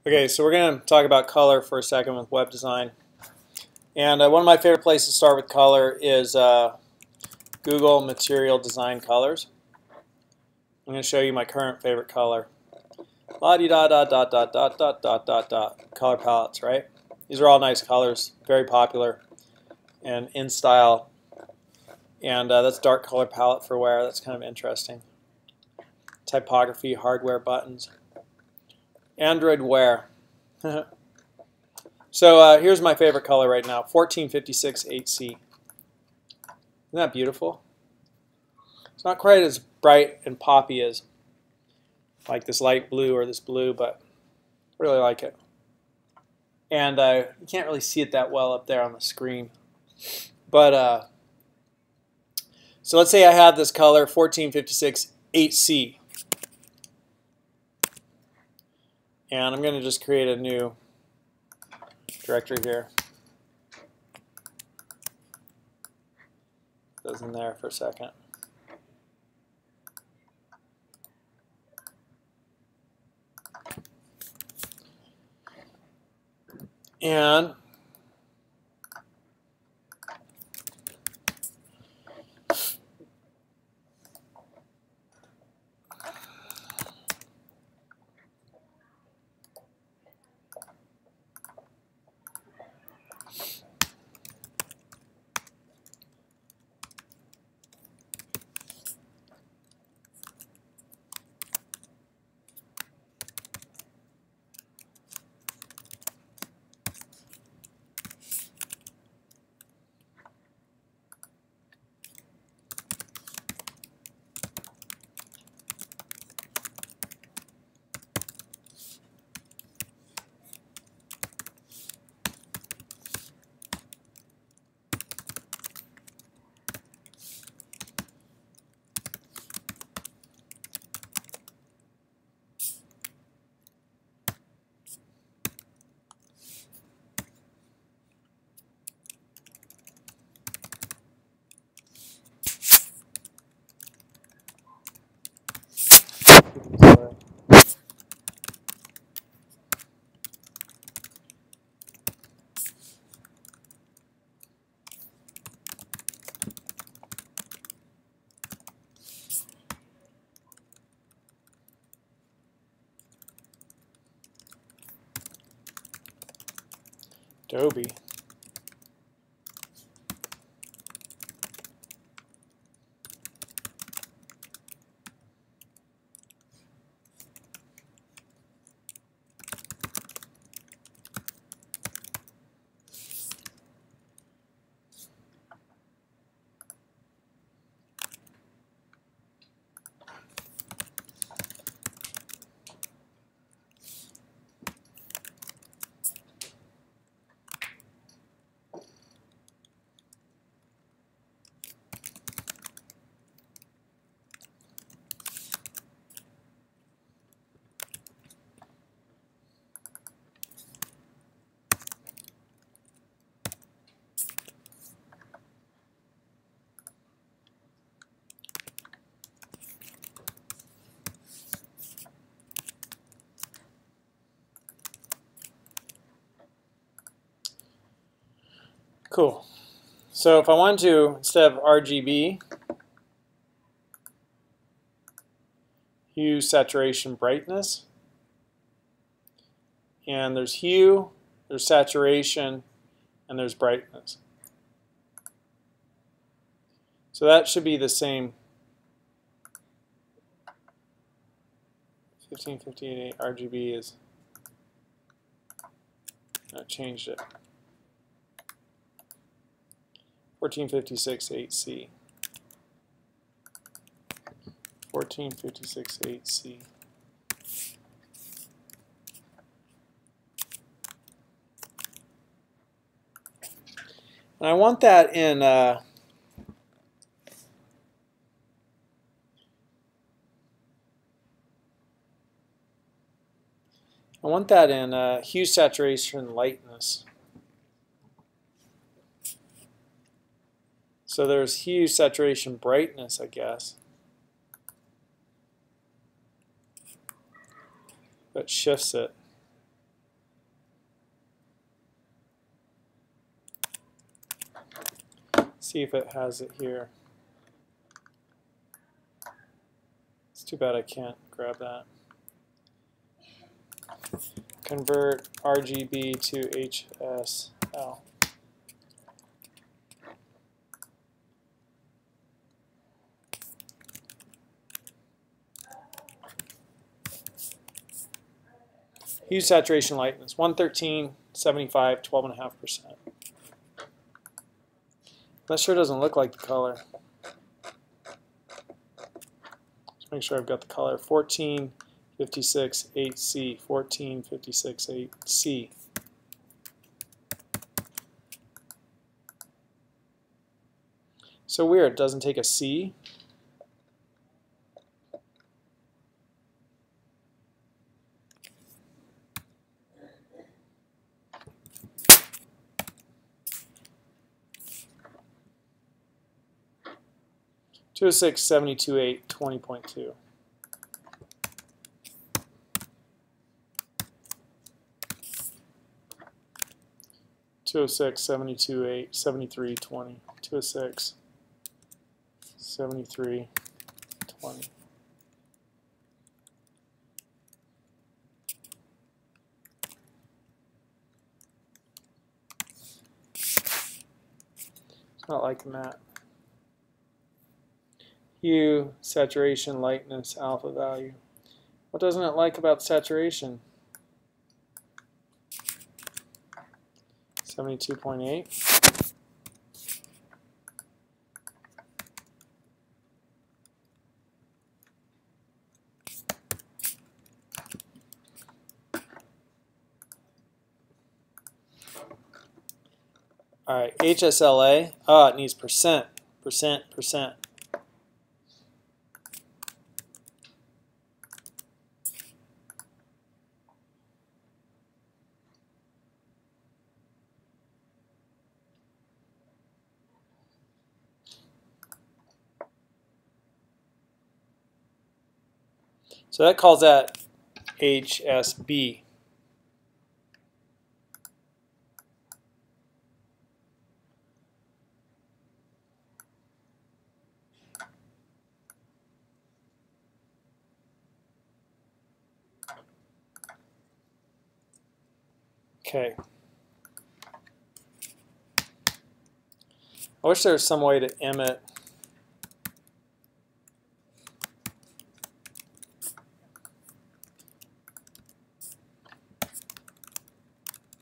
Okay, so we're going to talk about color for a second with web design. And one of my favorite places to start with color is Google Material Design Colors. I'm going to show you my current favorite color. La-di-da-da-da-da-da-da-da-da-da. Color palettes, right? These are all nice colors, very popular and in style. And that's dark color palette for wear. That's kind of interesting. Typography, hardware buttons. Android Wear. So here's my favorite color right now, 1456 8C. Isn't that beautiful? It's not quite as bright and poppy as like this light blue or this blue, but I really like it. And you can't really see it that well up there on the screen. But so let's say I have this color, 1456 8C. And I'm going to just create a new directory here. Goes in there for a second. And Adobe. Cool. So if I want to, instead of RGB, Hue Saturation Brightness, and there's hue, there's saturation, and there's brightness. So that should be the same. 1558 RGB is, I changed it. 1456 8C. 1456 8C. And I want that in Hue Saturation Lightness. So there's Hue Saturation Brightness, I guess. That shifts it. See if it has it here. It's too bad I can't grab that. Convert RGB to HSL. Hue Saturation Lightness, 113, 75, 12.5%. That sure doesn't look like the color. Just make sure I've got the color. 1456 8C, 1456 8C. So weird, it doesn't take a C. Two 206 728 20.2. 206 728 73 20. 206 73 20. It's not liking that. Hue, saturation, lightness, alpha value. What doesn't it like about saturation? 72.8. All right, HSLA. Oh, it needs percent. So that calls that HSB. Okay. I wish there was some way to emit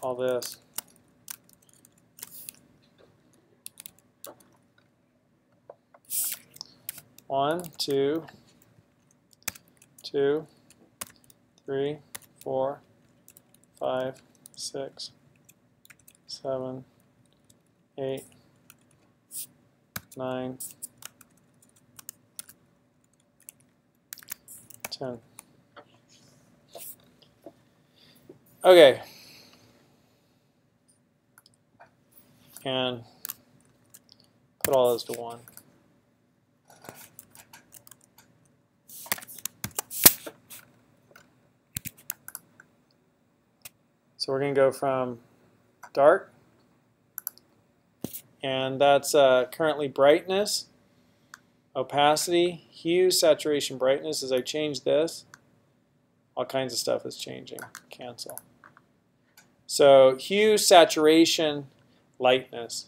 all this. One, two, 3, 4, 5, 6, 7, 8, 9, 10. Okay. And put all those to 1. So we're going to go from dark, and that's currently brightness, opacity, hue, saturation, brightness. As I change this, all kinds of stuff is changing. Cancel. So hue, saturation, lightness.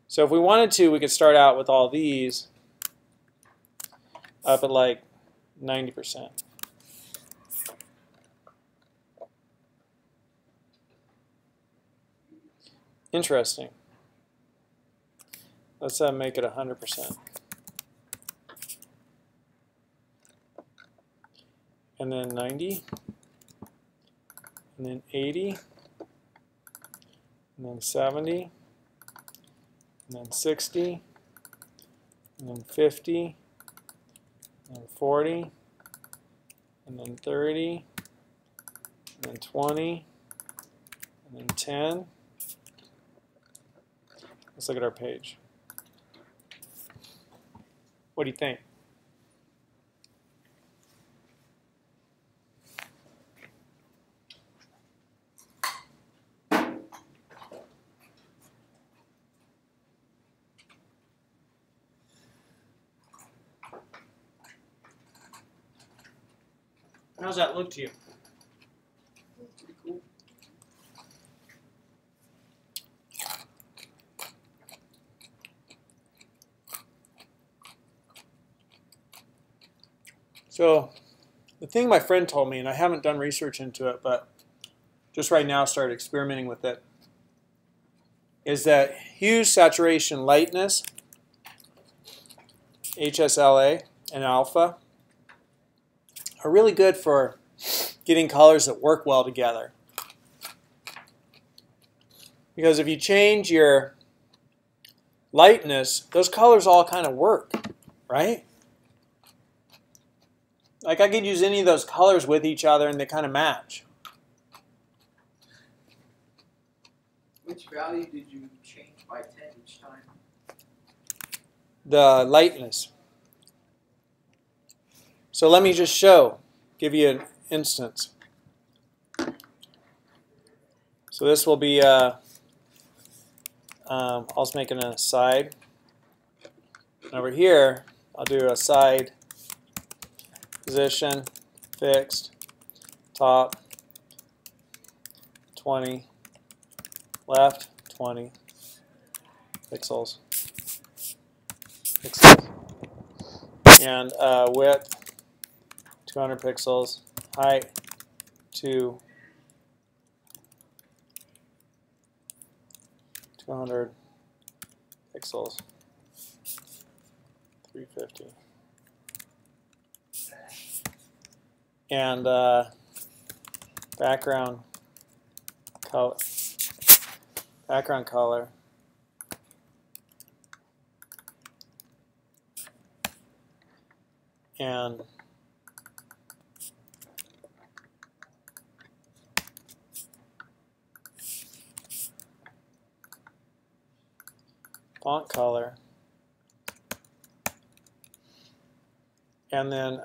So if we wanted to, we could start out with all these up at like 90%. Interesting. Let's make it 100%. And then 90. And then 80. And then 70. And then 60. And then 50. And then 40. And then 30. And then 20. And then 10. Let's look at our page. What do you think? How's that look to you? Pretty cool. So the thing my friend told me, and I haven't done research into it, but just right now started experimenting with it, is that Hue Saturation Lightness, Hsla, and Alpha are really good for getting colors that work well together. Because if you change your lightness, those colors all kind of work, right? Like I could use any of those colors with each other and they kind of match. Which value did you change by 10 each time? The lightness. So let me just give you an instance. So this will be, I'll just make it an aside. And over here, I'll do a side, position, fixed, top, 20, left, 20, pixels, and width, 200 pixels, height, 200 pixels, 350. And background color, and font color, and then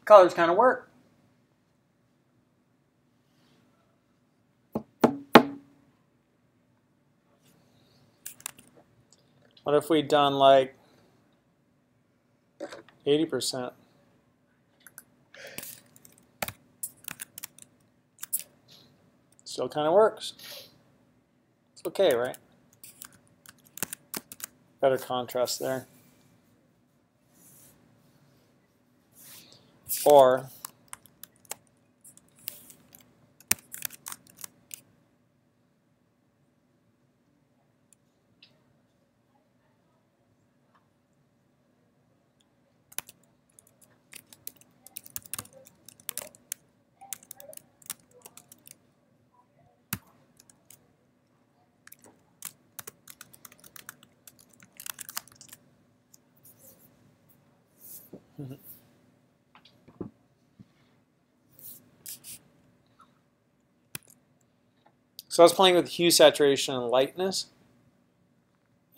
colors kind of work. What if we'd done like 80%? Still kind of works. It's okay, right? Better contrast there. Or so I was playing with hue, saturation, and lightness.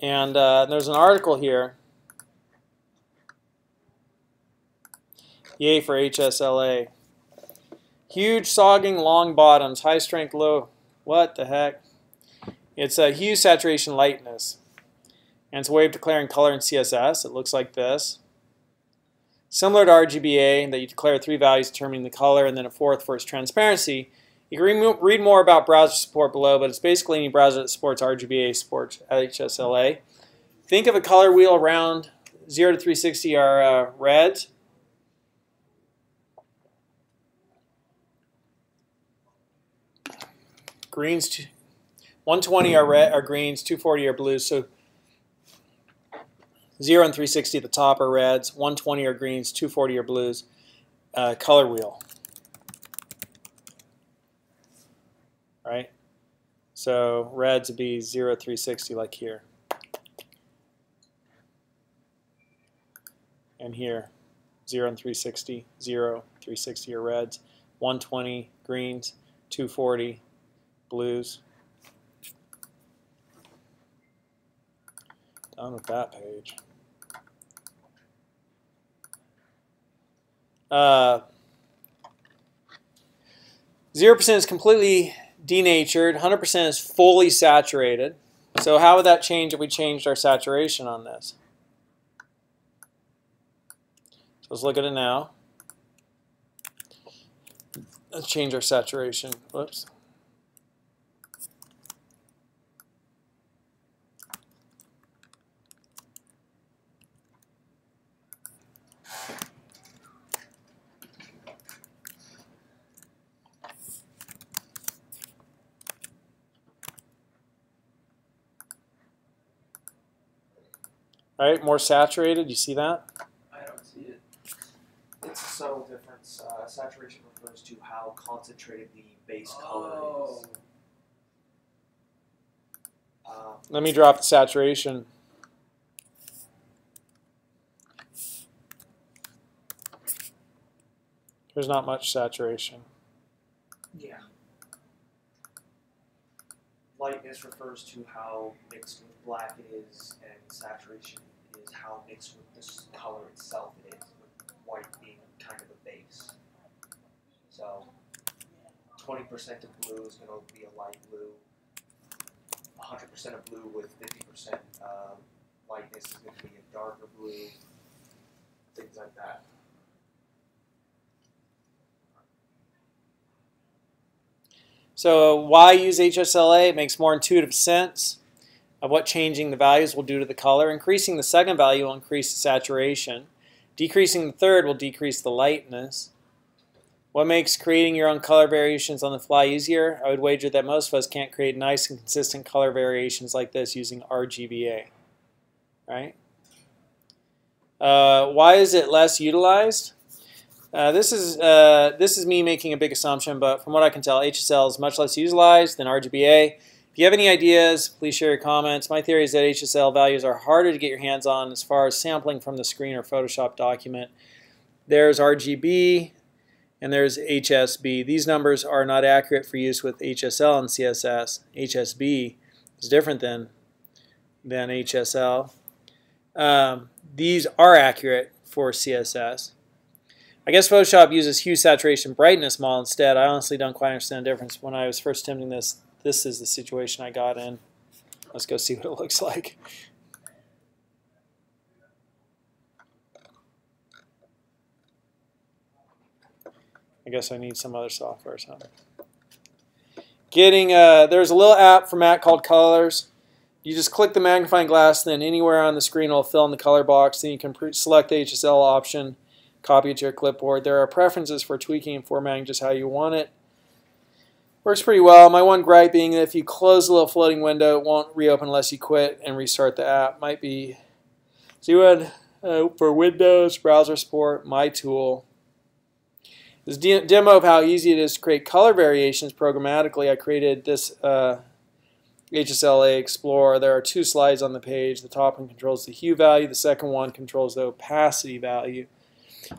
And there's an article here. Yay for HSLA. Huge sogging long bottoms, high strength low. What the heck? It's a hue, saturation, lightness. And it's a way of declaring color in CSS. It looks like this. Similar to RGBA, that you declare 3 values determining the color and then a 4th for its transparency. You can read more about browser support below, but it's basically any browser that supports RGBA supports HSLA. Think of a color wheel around 0 to 360 are reds. Greens, 120 are greens, 240 are blues. So 0 and 360 at the top are reds, 120 are greens, 240 are blues. Color wheel. Right? So reds would be 0, 360 like here. and here. 0 and 360, 0, 360 are reds, 120 greens, 240 blues. Done with that page. 0% is completely denatured, 100% is fully saturated. So how would that change if we changed our saturation on this? So let's look at it now. Let's change our saturation. Whoops. All right, more saturated. You see that? I don't see it. It's a subtle difference. Saturation refers to how concentrated the base color is. Let me drop the saturation. There's not much saturation. Yeah. Lightness refers to how mixed with black it is, and saturation is how mixed with this color itself it is, with white being kind of a base. So 20% of blue is going to be a light blue. 100% of blue with 50% lightness is going to be a darker blue. Things like that. So why use HSLA? It makes more intuitive sense of what changing the values will do to the color. Increasing the second value will increase the saturation. Decreasing the third will decrease the lightness. What makes creating your own color variations on the fly easier? I would wager that most of us can't create nice and consistent color variations like this using RGBA. Right? Why is it less utilized? This is me making a big assumption, but from what I can tell, HSL is much less utilized than RGBA. If you have any ideas, please share your comments. My theory is that HSL values are harder to get your hands on as far as sampling from the screen or Photoshop document. There's RGB and there's HSB. These numbers are not accurate for use with HSL and CSS. HSB is different than HSL. These are accurate for CSS. I guess Photoshop uses Hue Saturation Brightness model instead. I honestly don't quite understand the difference. When I was first attempting this, this is the situation I got in. Let's go see what it looks like. I guess I need some other software or something. There's a little app for Mac called Colors. You just click the magnifying glass, then anywhere on the screen will fill in the color box. Then you can select the HSL option, copy it to your clipboard. There are preferences for tweaking and formatting just how you want it. Works pretty well. My one gripe being that if you close the little floating window, it won't reopen unless you quit and restart the app. Might be. So you would for Windows, browser support, My Tool. This demo of how easy it is to create color variations programmatically. I created this HSLA Explorer. There are two slides on the page. The top one controls the hue value. The second one controls the opacity value.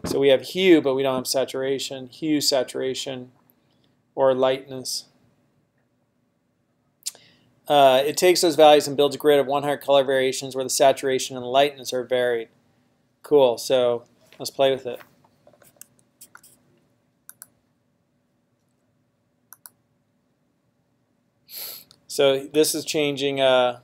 So we have hue, but we don't have saturation. Hue, saturation, or lightness. It takes those values and builds a grid of 100 color variations where the saturation and the lightness are varied. Cool, so let's play with it. So this is changing what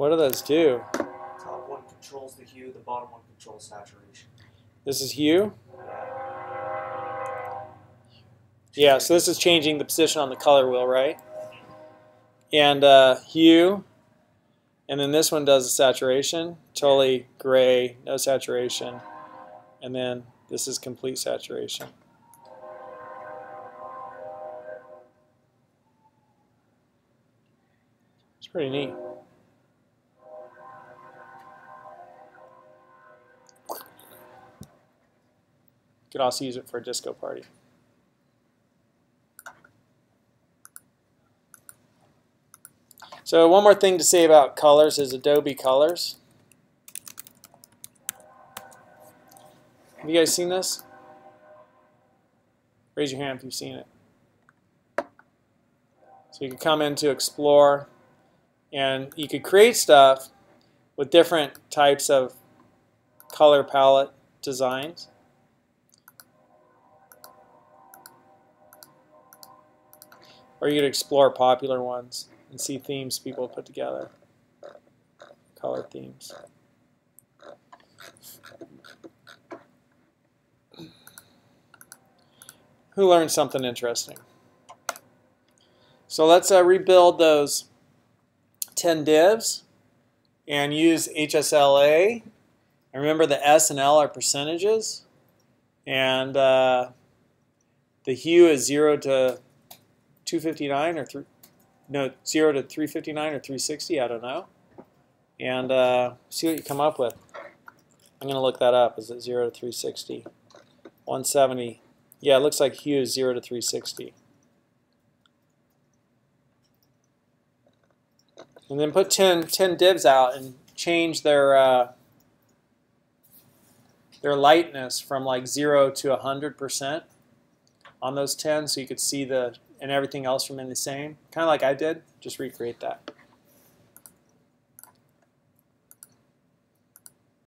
do those do? Top one controls the hue, the bottom one controls saturation. This is hue? Yeah. Yeah, so this is changing the position on the color wheel, right? And hue, and then this one does the saturation, totally gray, no saturation, and then this is complete saturation. It's pretty neat. Could also use it for a disco party. So one more thing to say about colors is Adobe Colors. Have you guys seen this? Raise your hand if you've seen it. So you can come into Explore, and you could create stuff with different types of color palette designs. Or you could explore popular ones and see themes people put together, color themes. Who learned something interesting? So let's rebuild those 10 divs and use Hsla. And remember, the S and L are percentages, and the hue is 0 to 259 or 0 to 359 or 360. I don't know. And see what you come up with. I'm going to look that up. Is it 0 to 360? 170. Yeah, it looks like hue is 0 to 360. And then put 10 divs out and change their lightness from like 0 to 100% on those 10, so you could see and everything else remain the same. Kind of like I did. Just recreate that.